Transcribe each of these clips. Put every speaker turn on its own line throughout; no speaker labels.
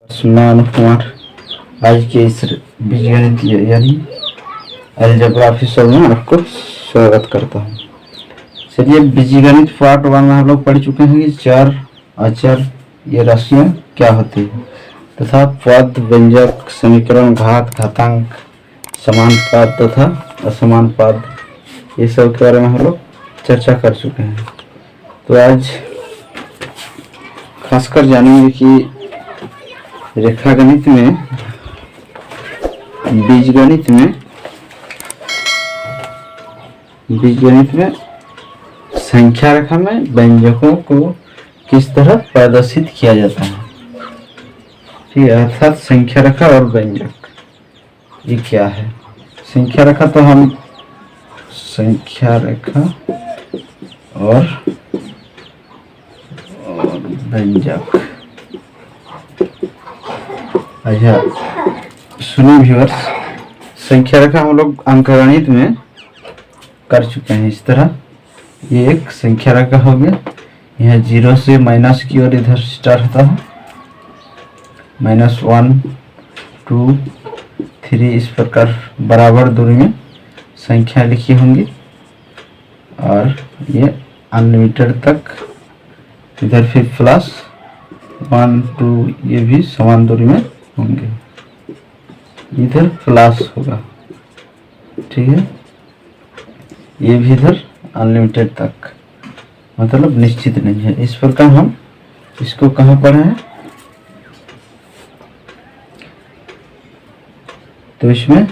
सुमान कुमार आज के इस बीजगणित यानी अलजेब्रा ऑफिसर में आपको स्वागत करता हूँ। चलिए, बीजगणित पार्ट 1 में हम लोग पढ़ चुके हैं कि चार अचर ये राशियाँ क्या होती है तथा पद, व्यंजक, समीकरण, घात, घातांक, समान पद तथा असमान पद, ये सब के बारे में हम लोग चर्चा कर चुके हैं। तो आज खासकर जानेंगे कि रेखागणित में, बीजगणित में संख्या रेखा में व्यंजकों को किस तरह प्रदर्शित किया जाता है। ठीक है, अर्थात संख्या रेखा और व्यंजक ये क्या है। संख्या रेखा तो हम संख्या रेखा और व्यंजक, अच्छा सुनिए व्यूअर्स, संख्या रेखा हम लोग अंकगणित में कर चुके हैं। इस तरह ये एक संख्या रेखा हो गया, यहाँ 0 से माइनस की ओर इधर स्टार्ट होता है, -1 2 3 इस प्रकार बराबर दूरी में संख्या लिखी होंगी और ये अनलिमिटेड तक इधर फिर प्लस 1 2 ये भी समान दूरी में होंगे, इधर प्लस होगा। ठीक है, ये भी इधर अनलिमिटेड तक, मतलब निश्चित नहीं है। इस प्रकार हम इसको कहाँ पढ़े हैं, तो इसमें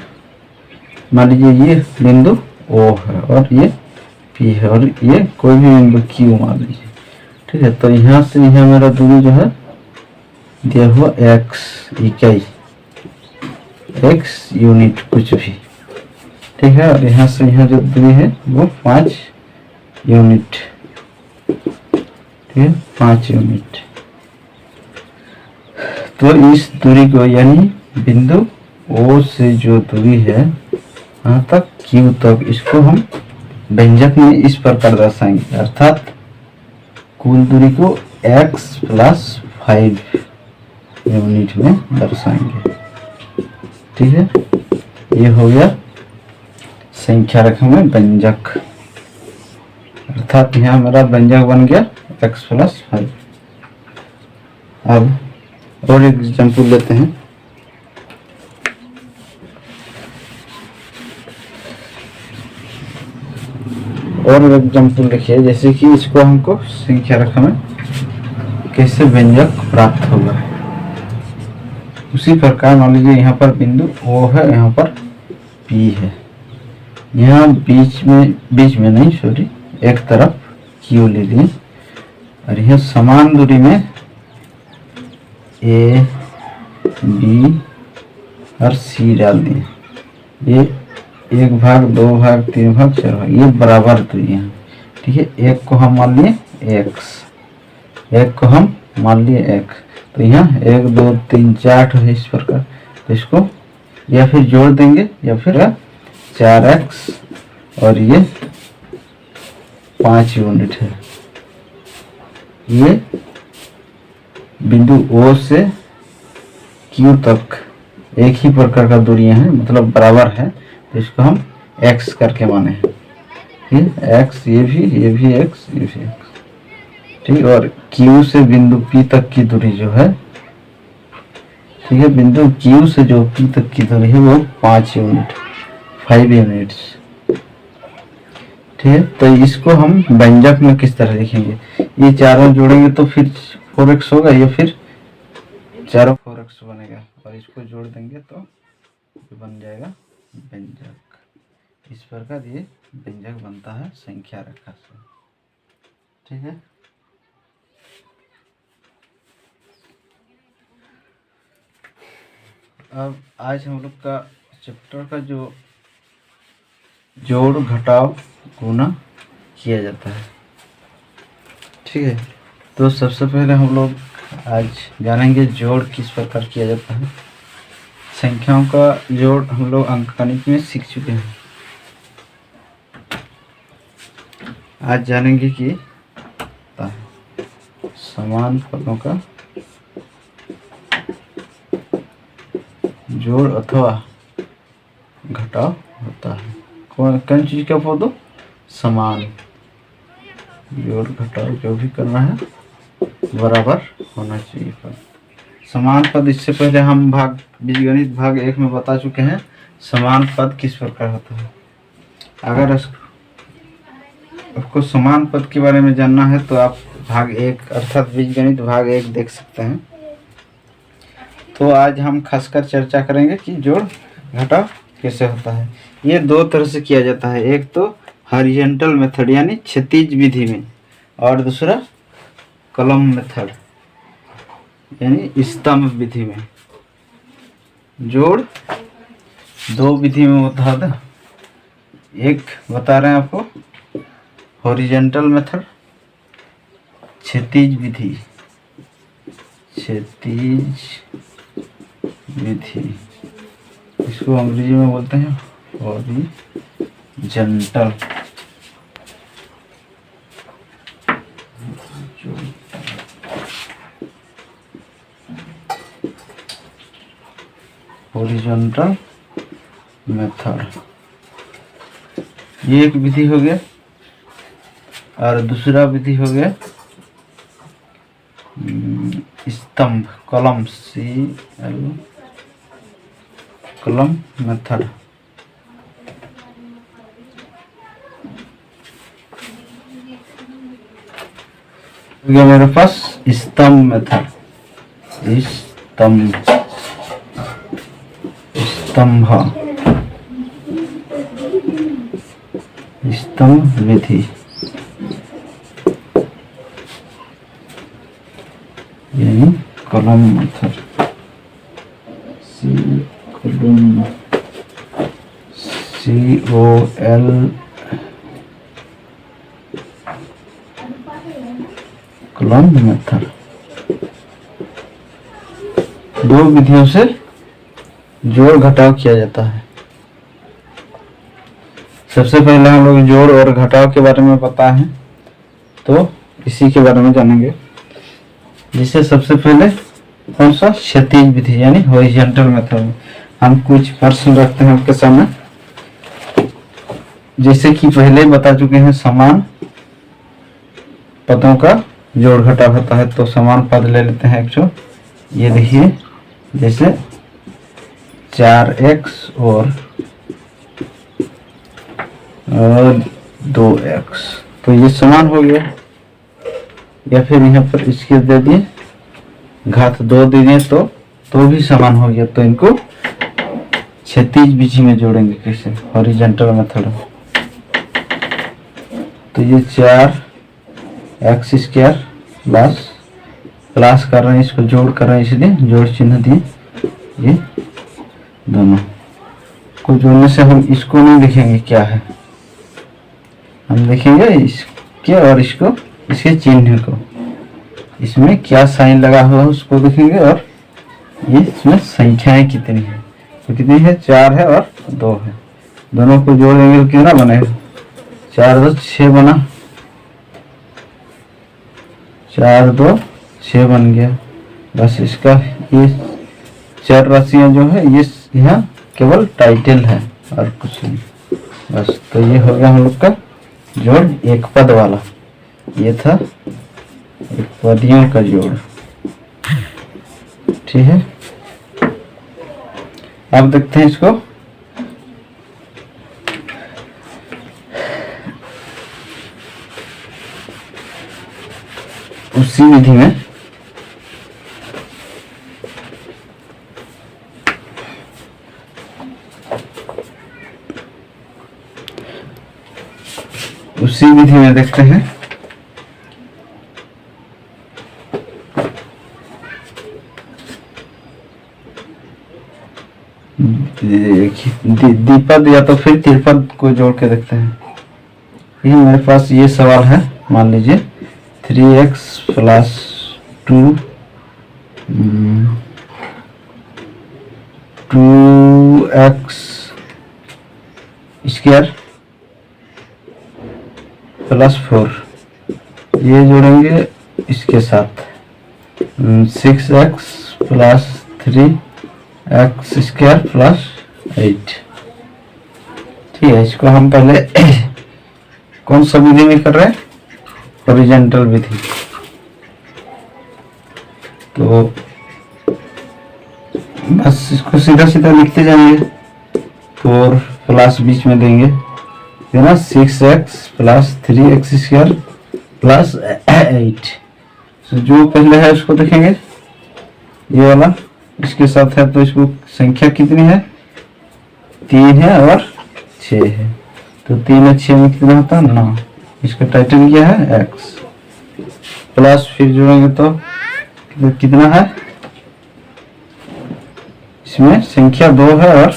मान लीजिए ये बिंदु O है और ये P है और ये कोई भी बिंदु Q मान लीजिए। ठीक है, तो यहाँ से यहाँ मेरा दूरी जो है दिया हुआ x इकाई, x यूनिट कुछ भी। ठीक है, और यहाँ से यहाँ जो दूरी है वो 5 यूनिट। ठीक है, 5 यूनिट। तो इस दूरी को यानी बिंदु O से जो दूरी है यहाँ तक Q तक, इसको हम व्यंजक में इस प्रकार दर्शाएंगे, अर्थात कुल दूरी को x + 5 यूनिट में दर्शाएंगे। ठीक है, ये हो गया संख्या रेखा में व्यंजक, अर्थात यहाँ मेरा व्यंजक बन गया x + 5। अब और एक एग्जाम्पल लेते हैं। और एग्जाम्पल देखिए, जैसे कि इसको हमको संख्या रेखा में कैसे व्यंजक प्राप्त होगा, उसी प्रकार मान लीजिए यहाँ पर बिंदु O है, यहाँ पर P है, यहाँ बीच में नहीं सॉरी एक तरफ Q ले लिए और यह समान दूरी में A B और C डाल दिए। ये 1 भाग 2 भाग 3 भाग 4 भाग, ये बराबर दूरी है। ठीक है, एक को हम मान लिए x, एक को हम मान लिए x, तो यहाँ 1 2 3 4 है इस प्रकार। तो इसको या फिर जोड़ देंगे या फिर 4x और ये 5 यूनिट है। ये बिंदु O से Q तक एक ही प्रकार का दूरियां हैं, मतलब बराबर है, तो इसको हम x करके माने हैं। ठीक है, x ये भी x ये भी x। ठीक, और Q से बिंदु P तक की दूरी जो है, ठीक है, बिंदु Q से जो P तक की दूरी है वो 5 यूनिट, 5 यूनिट्स। ठीक है, तो इसको हम व्यंजक में किस तरह लिखेंगे, ये चारों जोड़ेंगे तो फिर 4x होगा, या फिर चारों 4x बनेगा और इसको जोड़ देंगे तो बन जाएगा व्यंजक। इस प्रकार ये व्यंजक बनता है संख्या रेखा से। ठीक है, अब आज हम लोग का चैप्टर का जो जोड़ घटाव गुणा किया जाता है। ठीक है, तो सबसे पहले हम लोग आज जानेंगे जोड़ किस प्रकार किया जाता है। संख्याओं का जोड़ हम लोग अंकगणित में सीख चुके हैं। आज जानेंगे कि समान पदों का जोड़ अथवा घटाव होता है। कौन चीज का पद? समान। जोड़ घटाव जो भी करना है बराबर होना चाहिए पद। समान पद, इससे पहले हम बीजगणित भाग 1 में बता चुके हैं समान पद किस प्रकार होता है। अगर आपको समान पद के बारे में जानना है तो आप भाग 1 अर्थात बीजगणित भाग 1 देख सकते हैं। तो आज हम खासकर चर्चा करेंगे कि जोड़ घटाव कैसे होता है। ये दो तरह से किया जाता है, एक तो हॉरिजॉन्टल मेथड यानी क्षैतिज विधि में, और दूसरा कॉलम मेथड यानी स्तंभ विधि में। जोड़ दो विधि में होता है। एक बता रहे हैं आपको हॉरिजॉन्टल मेथड, क्षैतिज विधि, क्षैतिज विधि, इसको अंग्रेजी में बोलते हैं हॉरिजॉन्टल। हॉरिजॉन्टल मेथड ये एक विधि हो गया, और दूसरा विधि हो गया स्तंभ, कॉलम, कॉलम मेथड। हो गया मेरे पास स्तंभ मेथड, स्तंभ, स्तंभ विधि यानी column method, COL column method. दो विधियों से जोड़ घटाव किया जाता है। सबसे पहले हम लोग जोड़ और घटाव के बारे में पता है तो इसी के बारे में जानेंगे। जिसे सबसे पहले कौन सा? क्षैतिज विधि यानी हॉरिजॉन्टल मेथड। हम कुछ प्रश्न रखते हैं आपके सामने, जैसे कि पहले ही बता चुके हैं समान पदों का जोड़ घटाव होता है। तो समान पद ले लेते हैं 100। ये देखिए जैसे 4x और 2x, तो ये समान हो गया। या फिर यहाँ पर इसके दे दिए घात 2 दे दिए तो भी समान हो गया। तो इनको क्षैतिज विधि में जोड़ेंगे कैसे? Horizontal method. तो ये 4x स्क्वायर प्लस कर रहे हैं, इसको जोड़ कर रहे हैं इसलिए जोड़ चिन्ह दिए। ये दोनों को जोड़ने से हम इसको नहीं देखेंगे क्या है, हम देखेंगे इसके और इसको, इसके चिन्ह को, इसमें क्या साइन लगा हुआ है उसको देखेंगे, और ये इसमें संख्याएं कितनी है। तो कितनी है? 4 है और 2 है। दोनों को जोड़ेंगे तो कितना बनेगा? 4 2 6 बना, 4 2 6 बन गया। बस इसका ये 4 राशियां जो है ये यहाँ केवल टाइटल है और कुछ नहीं। बस तो ये हो गया हम लोग का जोड़ एक पद वाला। ये था एक पदियों का जोड़। ठीक है, अब देखते हैं इसको। उसी विधि में देखते हैं द्विपद या तो फिर त्रिपद को जोड़ के देखते हैं। ये मेरे पास ये सवाल है, मान लीजिए 3x plus 2x square plus 4, ये जोड़ेंगे इसके साथ 6x plus 3 x square plus 8। ठीक है, इसको हम पहले कौन सा विधि में कर रहे हैं, हॉरिजॉन्टल विधि। तो बस इसको सीधा सीधा लिखते जाएंगे, तो और प्लस बीच में देंगे, है ना, 6x plus 3x square plus 8। तो जो पहले है उसको देखेंगे, ये वाला इसके साथ है, तो इसको संख्या कितनी है, 3 है और 6 है, तो 3 और 6 में कितना होता है, 9। इसका टाइटल क्या है, x प्लस, फिर जोड़ेंगे तो कितना है, इसमें संख्या 2 है और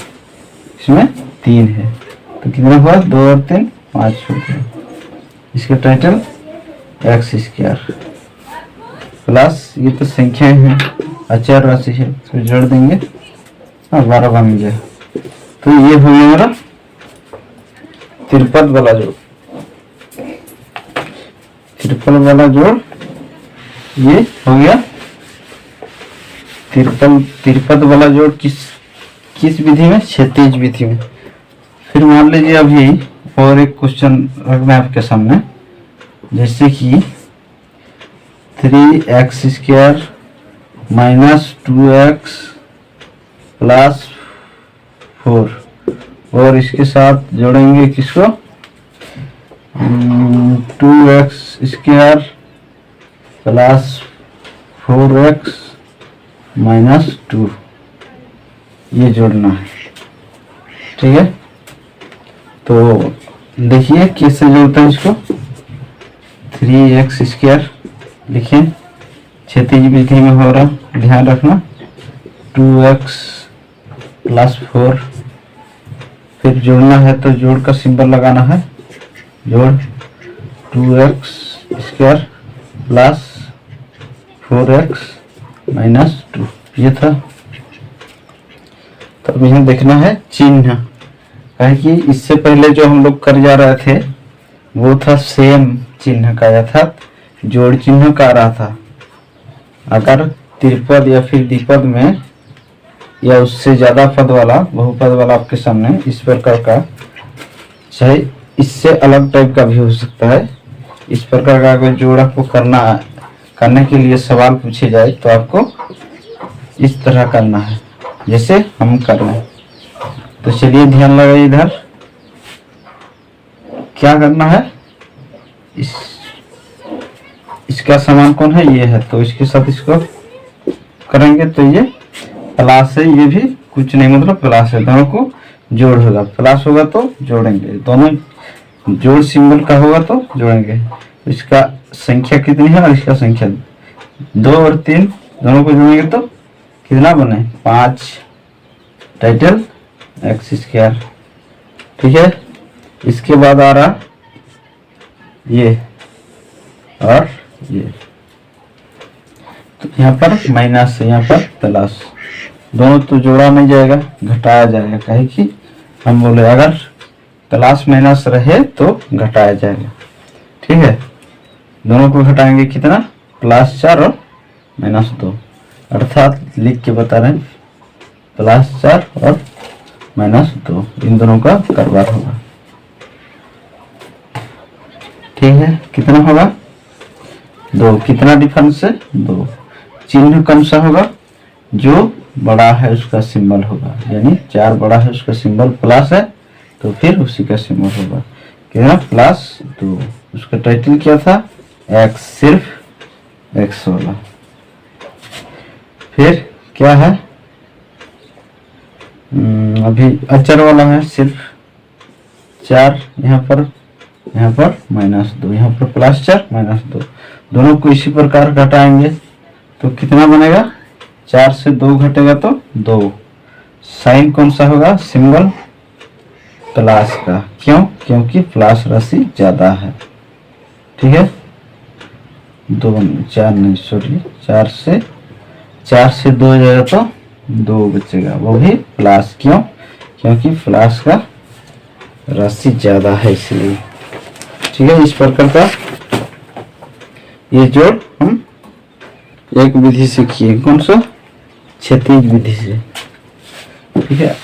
इसमें 3 है, तो कितना हुआ, 2 और 3 5 हो गया। इसका टाइटल एक्स स्क्वायर प्लस, ये तो संख्या है, अचर राशि है, तो जोड़ देंगे, हाँ 12 बन गया। तो ये हो गया मेरा तिरपद वाला जोड़। तिरपल वाला जोड़ ये हो गया तिरपद वाला जोड़ किस विधि में, क्षैतिज विधि में। फिर मान लीजिए अभी और एक क्वेश्चन रखना है आपके सामने, जैसे कि 3x square minus 2x plus 4, और इसके साथ जोड़ेंगे किसको, 2x square plus 4x minus 2, ये जोड़ना है। ठीक है, तो देखिए कैसे जोड़ते हैं इसको। 3x स्क्वायर लिखें, क्षैतिज विधि में हो रहा, ध्यान रखना, 2x प्लस 4, फिर जोड़ना है तो जोड़ का सिंबल लगाना है, जोड़ 2x square plus 4x minus 2, ये था। तो अब यहाँ देखना है चिन्ह, कहे कि इससे पहले जो हम लोग कर जा रहे थे वो था सेम चिन्ह का, अर्थात जोड़ चिन्ह का आ रहा था। अगर त्रिपद या फिर द्विपद में या उससे ज्यादा पद वाला, बहुपद वाला आपके सामने इस प्रकार का, चाहे इससे अलग टाइप का भी हो सकता है, इस प्रकार का अगर जोड़ आपको करने के लिए सवाल पूछे जाए तो आपको इस तरह करना है जैसे हम कर रहे हैं। तो चलिए ध्यान लगाइए, इधर क्या करना है, इसका समान कौन है, ये है, तो इसके साथ इसको करेंगे तो ये प्लस है, ये भी कुछ नहीं मतलब प्लस है, दोनों को जोड़ होगा, प्लस होगा तो जोड़ेंगे, दोनों जोड़ सिंबल का होगा तो जोड़ेंगे। तो इसका संख्या कितनी है और इसका संख्या 2 और 3 दोनों को जोड़ेंगे तो कितना बने, 5, टाइटल एक्स स्क्वायर। ठीक है, इसके बाद आ रहा ये और ये, तो यहाँ पर माइनस है, यहाँ पर प्लस, दोनों तो जोड़ा नहीं जाएगा, घटाया जाएगा, कहे कि हम बोले अगर प्लस माइनस रहे तो घटाया जाएगा। ठीक है, दोनों को घटाएंगे कितना, +4 और -2, अर्थात लिख के बता रहे हैं +4 और -2, इन दोनों का करवार होगा। ठीक है, कितना होगा, 2, कितना डिफरेंस है, 2। चिन्ह कौन सा होगा, जो बड़ा है उसका सिंबल होगा, यानी 4 बड़ा है उसका सिंबल प्लस है तो फिर उसी का सिंबल होगा कितना, +2। उसका टाइटल क्या था, एक्स, सिर्फ एक्स वाला। फिर क्या है, अभी अचर वाला है, सिर्फ 4, यहाँ पर -2, यहाँ पर +4 -2, दोनों को इसी प्रकार घटाएंगे तो कितना बनेगा, 4 से 2 घटेगा तो 2। साइन कौन सा होगा, सिंबल प्लस का, क्यों, क्योंकि प्लस राशि ज्यादा है। ठीक है, 2 4 नहीं सॉरी 4 से 2 जाएगा तो 2 बचेगा, वो भी प्लस, क्यों, क्योंकि प्लस का राशि ज्यादा है इसलिए। ठीक है, इस प्रकार का ये जोड़ हम एक विधि से किए, कौन सा, क्षैतिज विधि से। ठीक है।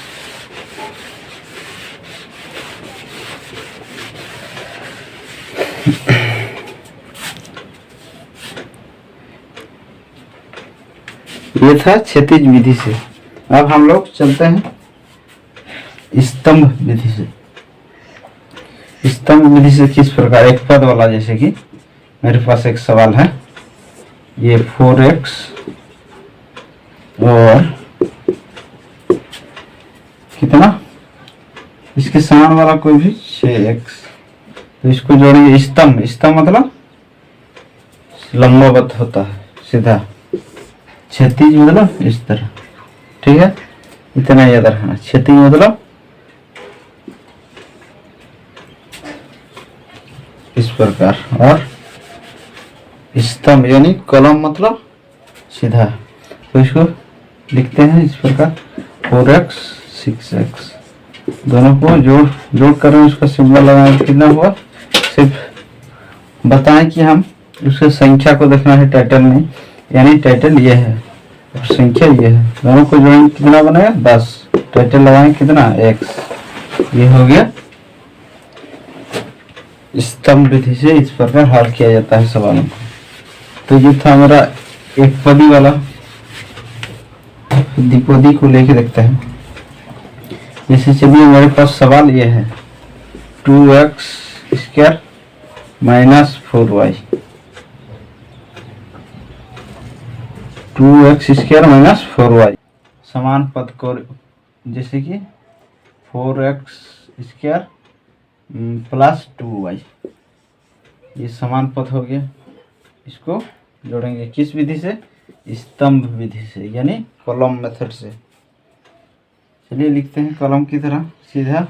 ये था क्षैतिज विधि से। अब हम लोग चलते हैं स्तंभ विधि से। स्तंभ विधि से किस प्रकार, एक पद वाला, जैसे कि मेरे पास एक सवाल है, ये 4x और कितना, इसके समान वाला कोई भी 6x, तो इसको जोड़ेंगे। स्तंभ, स्तंभ मतलब लंबवत होता है, सीधा। क्षैतिज मतलब इस तरह, ठीक है, इतना याद रखना। क्षैतिज मतलब इस प्रकार, और स्तंभ यानी कॉलम मतलब सीधा। तो इसको लिखते हैं इस प्रकार 4x 6x, दोनों को जोड़ कर उसका सिंबल लगाएं। कितना हुआ, सिर्फ बताएं कि हम उसके संख्या को देखना है टाइटल में, यानी टाइटल ये है और संख्या ये है, दोनों को जोड़ें कितना बनेगा 10। टाइटल लगाएं कितना x। ये हो गया स्तंभ विधि से इस प्रकार हल किया जाता है सवालों को। तो ये था हमारा एक पदी वाला। द्विपदी को लेके देखते हैं। जैसे चलिए मेरे पास सवाल ये है 2x square minus 4y, 2x square minus 4y समान पद को, जैसे कि 4x स्क्वायर प्लस 2y, ये समान पद हो गया। इसको जोड़ेंगे किस विधि से, स्तंभ विधि से, यानी कॉलम मेथड से। चलिए लिखते हैं कॉलम की तरह, सीधा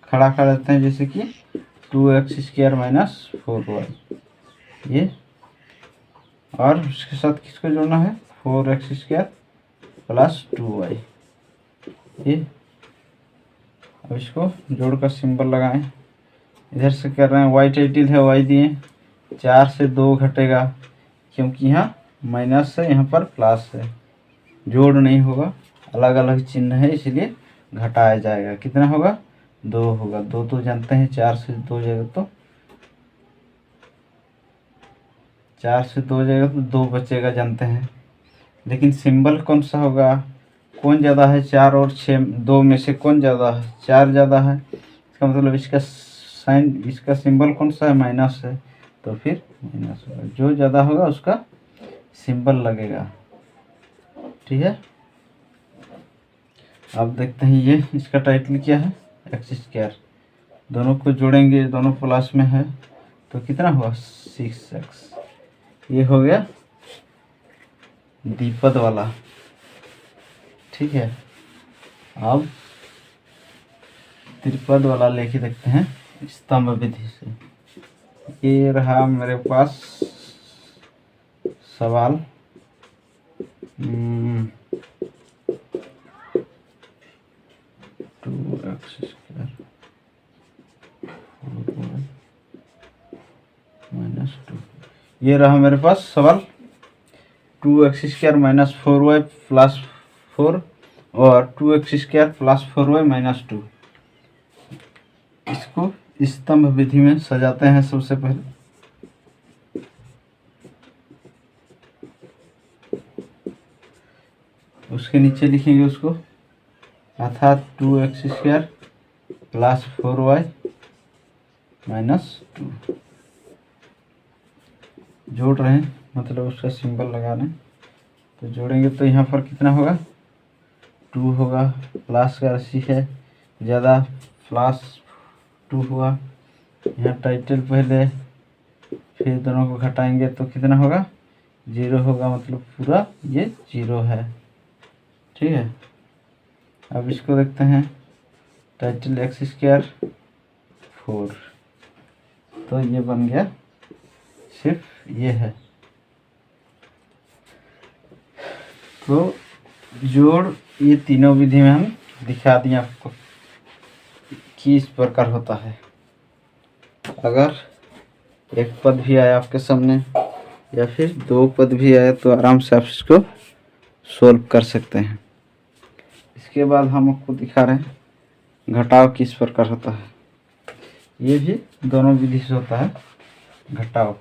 खड़ा कर देते हैं, जैसे कि 2x स्क्वायर माइनस 4y ये, और उसके साथ किसको जोड़ना है 4x स्क्वायर प्लस 2y ये। अब इसको जोड़कर सिंबल लगाएं। इधर से कर रहे हैं y टाइटल है, y दिए, 4 से 2 घटेगा क्योंकि यहाँ माइनस है, यहाँ पर प्लस है, जोड़ नहीं होगा, अलग अलग चिन्ह है इसलिए घटाया जाएगा। कितना होगा 2 होगा। 2 तो जानते हैं, 4 से 2 जाएगा तो 4 से 2 जाएगा तो 2 बचेगा, जानते हैं। लेकिन सिंबल कौन सा होगा, कौन ज़्यादा है, 4 और 6, 2 में से कौन ज़्यादा है, 4 ज़्यादा है। इसका मतलब इसका साइन, इसका सिंबल कौन सा है, माइनस है, तो फिर माइनस होगा। जो ज़्यादा होगा उसका सिंबल लगेगा, ठीक है। अब देखते हैं ये इसका टाइटल क्या है, एक्स स्क्वायर। दोनों को जोड़ेंगे, दोनों प्लस में है, तो कितना हुआ 6x। ये हो गया द्विपद वाला, ठीक है। अब त्रिपद वाला लेके देखते हैं स्तंभ विधि से। ये रहा मेरे पास सवाल 2x स्क्वायर माइनस 2, ये रहा मेरे पास सवाल 2x square minus 4y plus 4 और 2x square plus 4y minus 2। इसको स्तंभ विधि में सजाते हैं। सबसे पहले उसके नीचे लिखेंगे उसको, अर्थात 2x square plus 4y minus 2। जोड़ रहे हैं, मतलब उसका सिंबल लगा रहे हैं, तो जोड़ेंगे तो यहाँ पर कितना होगा 2 होगा, प्लस का राशि है ज़्यादा, प्लस 2 हुआ। यहाँ टाइटल पहले, फिर दोनों को घटाएंगे तो कितना होगा 0 होगा, मतलब पूरा ये 0 है, ठीक है। अब इसको देखते हैं, टाइटल एक्स स्क्वायर 4, तो ये बन गया, सिर्फ ये है। तो जोड़ ये तीनों विधि में हम दिखा दिए आपको कि इस प्रकार होता है। अगर एक पद भी आया आपके सामने या फिर 2 पद भी आया तो आराम से आप इसको सोल्व कर सकते हैं। इसके बाद हम आपको दिखा रहे हैं घटाव किस प्रकार होता है। ये भी दोनों विधि से होता है घटाव।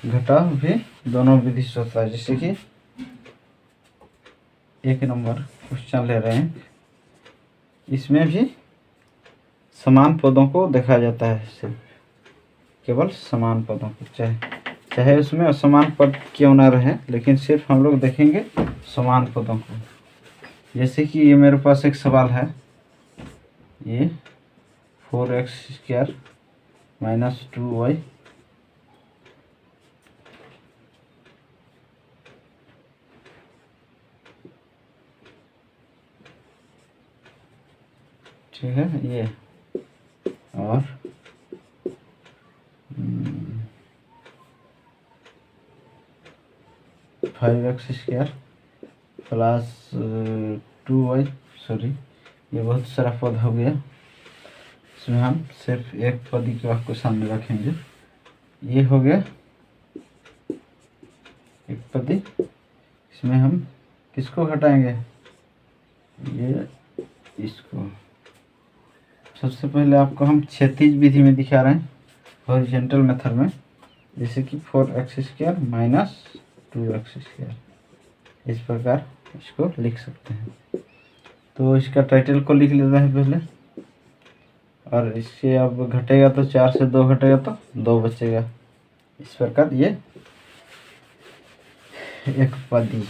घटाव भी दोनों विधि से होता है। जैसे कि 1 नंबर क्वेश्चन ले रहे हैं, इसमें भी समान पदों को देखा जाता है, सिर्फ केवल समान पदों को, चाहे उसमें असमान पद क्यों ना रहे, लेकिन सिर्फ हम लोग देखेंगे समान पदों को। जैसे कि ये मेरे पास एक सवाल है, ये 4x² - 2y ठीक है, ये और 5x² + 2y, सॉरी ये बहुत सारा पद हो गया, इसमें हम सिर्फ एक पद ही को आपको सामने रखेंगे। ये हो गया एक पदी, इसमें हम किसको घटाएंगे, ये इसको। सबसे पहले आपको हम क्षैतिज विधि में दिखा रहे हैं, हॉरिजॉन्टल मेथड में। जैसे कि 4x² - 2x², इस प्रकार इसको लिख सकते हैं। तो इसका टाइटल को लिख लेते हैं पहले, और इससे अब घटेगा तो 4 से 2 घटेगा तो 2 बचेगा। इस प्रकार ये एक पदी।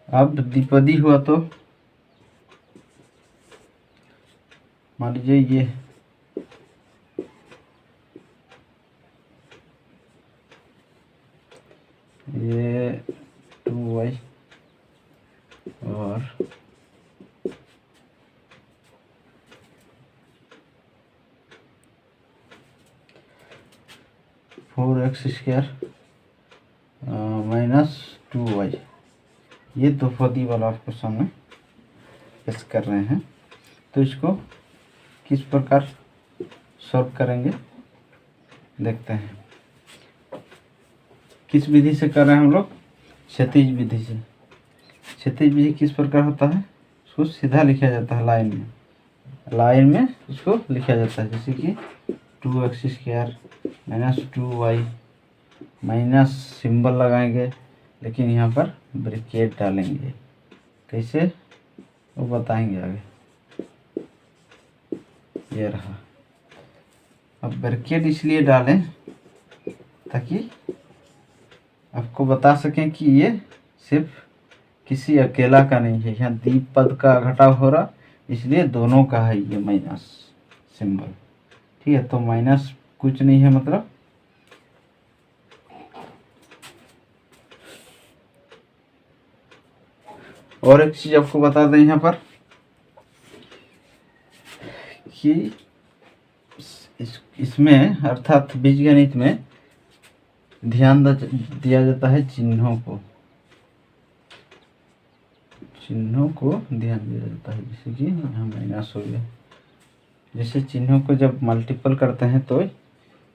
अब द्विपदी हुआ तो मान लीजिए ये 2y और 4x² - 2y, ये दो पदी वाला आपको सामने पेश कर रहे हैं। तो इसको किस प्रकार सॉल्व करेंगे देखते हैं। किस विधि से कर रहे हैं हम लोग, क्षैतिज विधि से। क्षैतिज विधि किस प्रकार होता है, उसको सीधा लिखा जाता है, लाइन में उसको लिखा जाता है। जैसे कि 2x² - 2y माइनस सिंबल लगाएंगे, लेकिन यहाँ पर ब्रैकेट डालेंगे। कैसे वो बताएंगे आगे। ये रहा। अब ब्रैकेट इसलिए डालें ताकि आपको बता सकें कि ये सिर्फ किसी अकेला का नहीं है, यहाँ द्विपद का घटाव हो रहा, इसलिए दोनों का है ये माइनस सिंबल। ठीक है, तो माइनस कुछ नहीं है, मतलब और एक चीज आपको बता दें यहाँ पर कि इसमें अर्थात बीजगणित में ध्यान दिया जाता है चिन्हों को ध्यान दिया जाता है। जैसे कि यहाँ माइनस हो गया, जैसे चिन्हों को जब मल्टीपल करते हैं तो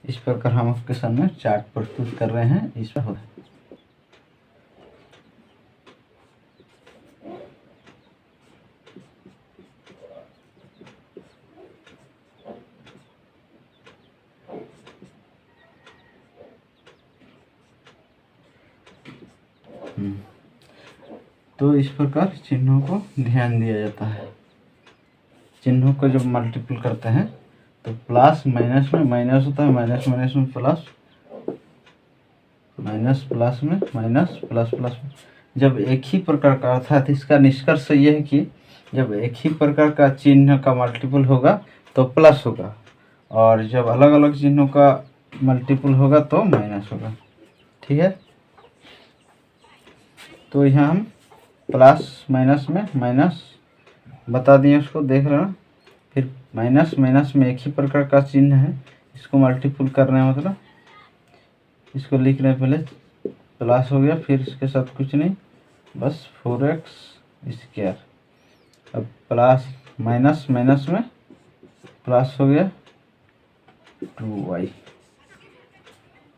इस प्रकार हम आपके सामने चार्ट प्रस्तुत कर रहे हैं। इस पर तो इस प्रकार चिन्हों को ध्यान दिया जाता है। चिन्हों को जब मल्टीपल करते हैं तो प्लस माइनस में माइनस होता है, माइनस माइनस में प्लस, माइनस प्लस में माइनस, प्लस प्लस में। जब एक ही प्रकार का, अर्थात इसका निष्कर्ष ये है कि जब एक ही प्रकार का चिन्ह का मल्टीपल होगा तो प्लस होगा, और जब अलग अलग चिन्हों का मल्टीपल होगा तो माइनस होगा। ठीक है, तो यहाँ हम प्लस माइनस में माइनस बता दिए, उसको देख लेना। फिर माइनस माइनस में एक ही प्रकार का चिन्ह है, इसको मल्टीपल कर रहे हैं, मतलब इसको लिख रहे हैं। पहले प्लस हो गया, फिर इसके साथ कुछ नहीं, बस 4x स्क्वायर। अब प्लस माइनस माइनस में प्लस हो गया 2y,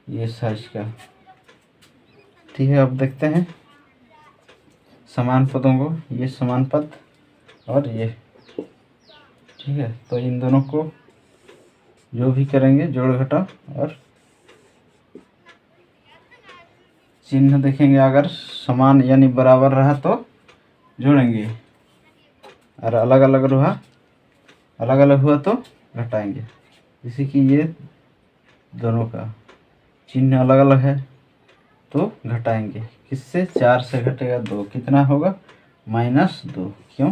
ये साइज का। ठीक है, अब देखते हैं समान पदों को, ये समान पद और ये। ठीक है, तो इन दोनों को जो भी करेंगे जोड़ घटा और चिन्ह देखेंगे, अगर समान यानी बराबर रहा तो जोड़ेंगे, और अलग अलग हुआ तो घटाएंगे। जैसे कि ये दोनों का चिन्ह अलग अलग है तो घटाएंगे। किससे? 4 से घटेगा 2, कितना होगा? -2। क्यों?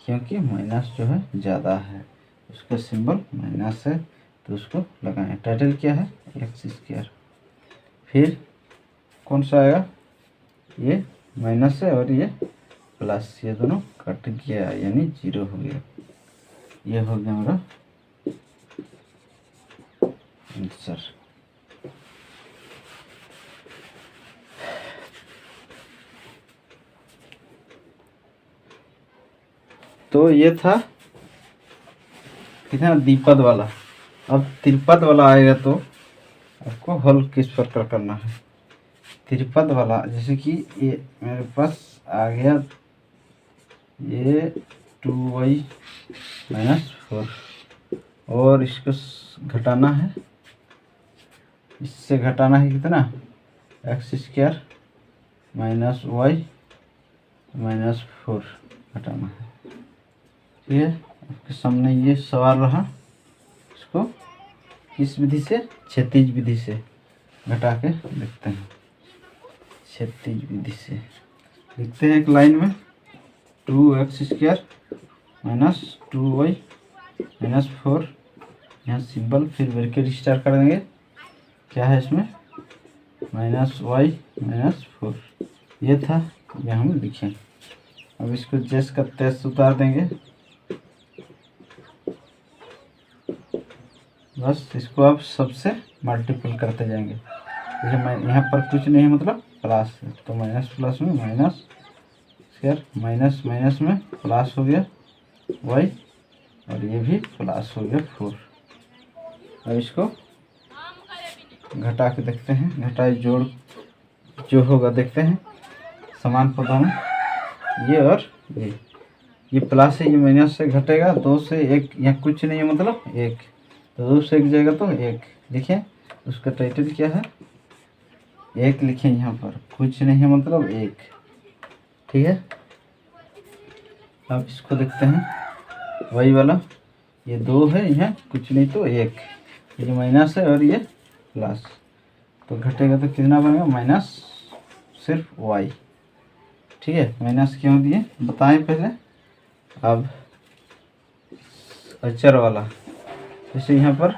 क्योंकि माइनस जो है ज़्यादा है, उसका सिंबल माइनस है, तो उसको लगाएं। टाइटल क्या है? x²। फिर कौन सा आएगा? ये माइनस है और ये प्लस, ये दोनों कट गया यानी 0 हो गया। ये हो गया हमारा आंसर। तो ये था कितना द्विपद वाला। अब त्रिपद वाला आएगा तो आपको हल किस प्रकार करना है। त्रिपद वाला जैसे कि ये मेरे पास आ गया, ये 2y - 4 और इसको घटाना है, इससे घटाना है कितना? x² - y - 4 घटाना है। ठीक है, आपके सामने ये सवाल रहा, इसको किस विधि से? क्षैतिज विधि से घटा के देखते हैं। क्षैतिज विधि से लिखते हैं एक लाइन में 2x² - 2y - 4, यहाँ सिंबल, फिर ब्रैकेट स्टार्ट कर देंगे। क्या है इसमें? -y - 4, ये था, ये हम लिखें। अब इसको जैस का तैस उतार देंगे, बस इसको आप सबसे मल्टीपल करते जाएंगे। जैसे मैं यहाँ पर कुछ नहीं है, मतलब प्लस है, तो माइनस प्लस में माइनस स्क्वायर, माइनस माइनस में प्लस हो गया y, और ये भी प्लस हो गया 4। अब इसको घटा के देखते हैं, घटाए जोड़ जो होगा देखते हैं। समान पदों में ये और ये प्लस है, ये माइनस से घटेगा, 2 से 1, यहाँ कुछ नहीं है मतलब 1, तो 2 से 1 जाएगा तो 1 लिखें। उसका टाइटल क्या है? 1 लिखें, यहाँ पर कुछ नहीं है मतलब 1। ठीक है, अब इसको देखते हैं वही वाला, ये 2 है, यहाँ कुछ नहीं तो 1, ये माइनस है और ये प्लस, तो घटेगा तो कितना बनेगा? माइनस सिर्फ y। ठीक है, माइनस क्यों दिए बताएं पहले। अब अचर वाला, जैसे यहाँ पर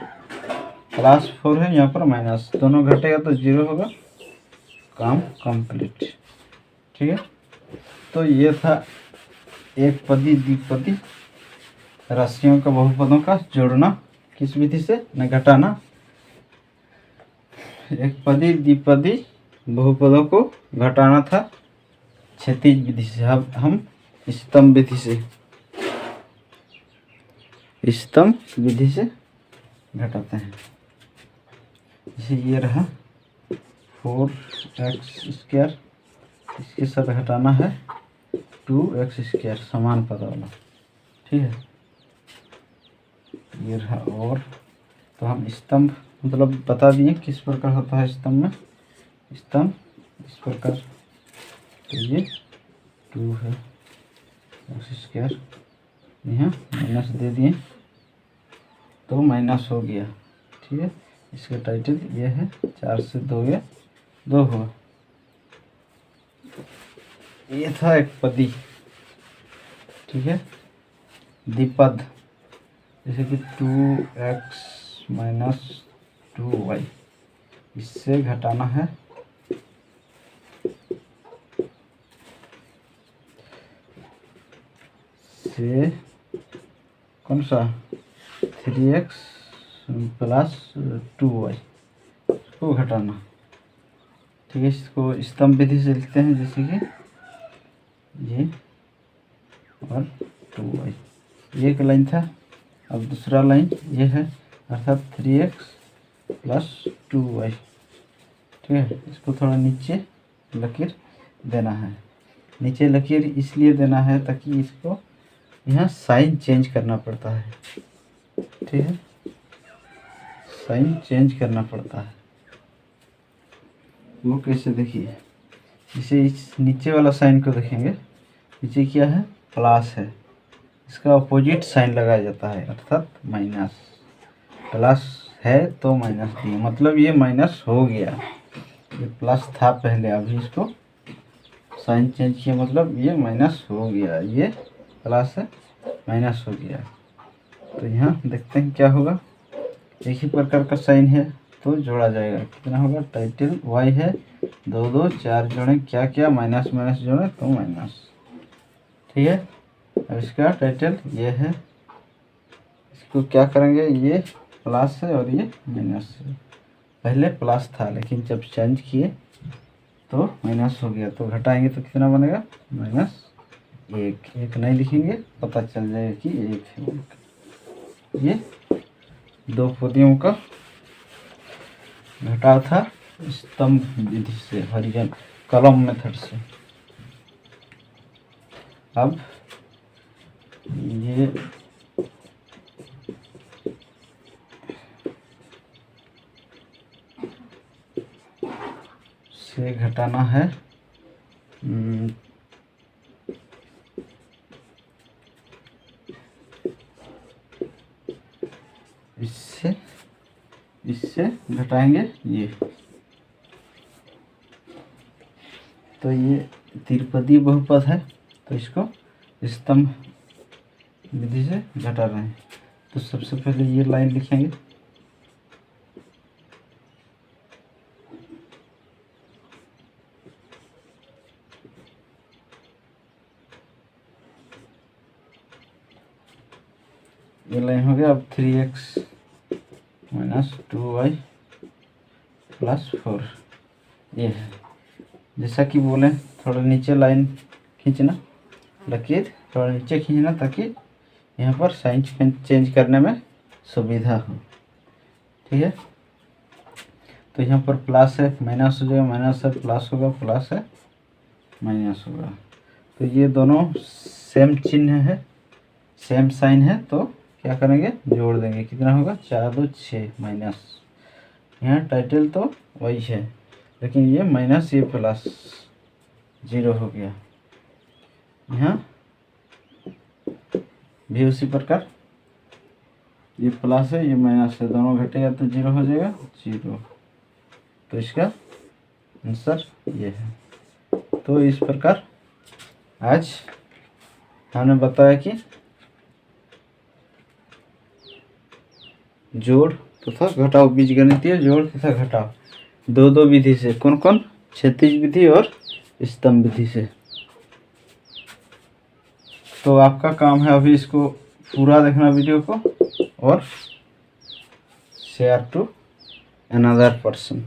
+4 है, यहाँ पर माइनस, दोनों घटेगा तो 0 होगा, काम कंप्लीट। ठीक है, तो ये था एक पदी द्विपदी राशियों का बहुपदों का जोड़ना किस विधि से? न घटाना। एक पदी द्विपदी बहुपदों को घटाना था क्षैतिज विधि से। अब हम स्तंभ विधि से, स्तंभ विधि से घटाते हैं। जैसे ये रहा 4x², इसके साथ घटाना है 2x², समान पद वाला। ठीक है, ये रहा। और तो हम स्तंभ मतलब बता दिए किस प्रकार होता है स्तंभ में। स्तंभ इस प्रकार, तो ये 2 है x², यहाँ माइनस दे दिए तो माइनस हो गया। ठीक है, इसका टाइटल ये है, 4 से 2 गया 2 हुआ। ये था एक पदी। ठीक है, द्विपद जैसे कि 2x - 2y, इससे घटाना है से कौन सा? 3x + 2y को घटाना। ठीक है, इसको स्तंभ विधि से लिखते हैं। जैसे कि ये और 2y, ये एक लाइन था। अब दूसरा लाइन ये है, अर्थात 3x प्लस 2y। ठीक है, इसको थोड़ा नीचे लकीर देना है। नीचे लकीर इसलिए देना है ताकि इसको यहाँ साइन चेंज करना पड़ता है। ठीक है, साइन चेंज करना पड़ता है। वो कैसे, देखिए, जैसे इस नीचे वाला साइन को देखेंगे, नीचे क्या है, प्लस है, इसका अपोजिट साइन लगाया जाता है, अर्थात माइनस। प्लस है तो माइनस दिए, मतलब ये माइनस हो गया। ये प्लस था पहले, अभी इसको साइन चेंज किया, मतलब ये माइनस हो गया। ये प्लस है, माइनस हो गया। तो यहाँ देखते हैं क्या होगा। एक ही प्रकार का साइन है तो जोड़ा जाएगा। कितना होगा, टाइटल y है, 2 2 4 जोड़े, क्या क्या, माइनस माइनस जोड़े तो माइनस। ठीक है, अब इसका टाइटल ये है। इसको क्या करेंगे, ये प्लस है और ये माइनस है। पहले प्लस था लेकिन जब चेंज किए तो माइनस हो गया, तो घटाएंगे तो कितना बनेगा, -1। एक नहीं लिखेंगे, पता चल जाएगा कि 1 है। ये दो पदियों का घटाव था स्तंभ विधि से, हरिजन कॉलम मेथड से। अब ये से घटाना है इससे घटाएंगे ये, तो ये त्रिपदी बहुपद है, तो इसको स्तंभ विधि से घटा रहे हैं। तो सबसे पहले ये लाइन लिखेंगे, ये लाइन हो गया। अब 3x माइनस 2y प्लस 4, ये है। जैसा कि बोले, थोड़ा नीचे लाइन खींचना, लकीर थोड़ा नीचे खींचना, ताकि यहाँ पर साइन चेंज करने में सुविधा हो। ठीक है, तो यहाँ पर प्लस है, माइनस हो जाएगा, माइनस है प्लस होगा, प्लस है माइनस होगा। तो ये दोनों सेम चिन्ह है, सेम साइन है, तो क्या करेंगे, जोड़ देंगे। कितना होगा, 4 2 6 माइनस। यहाँ टाइटल तो वही है, लेकिन ये माइनस, ये प्लस, 0 हो गया। यहाँ भी उसी प्रकार, ये प्लस है, ये माइनस है, दोनों घटेगा तो 0 हो जाएगा, 0। तो इसका आंसर ये है। तो इस प्रकार आज हमने बताया कि जोड़ तथा घटाव, बीजगणितीय जोड़ तथा घटाव दो विधि से, कौन कौन, क्षैतिज विधि और स्तंभ विधि से। तो आपका काम है अभी इसको पूरा देखना वीडियो को, और शेयर टू अनदर पर्सन।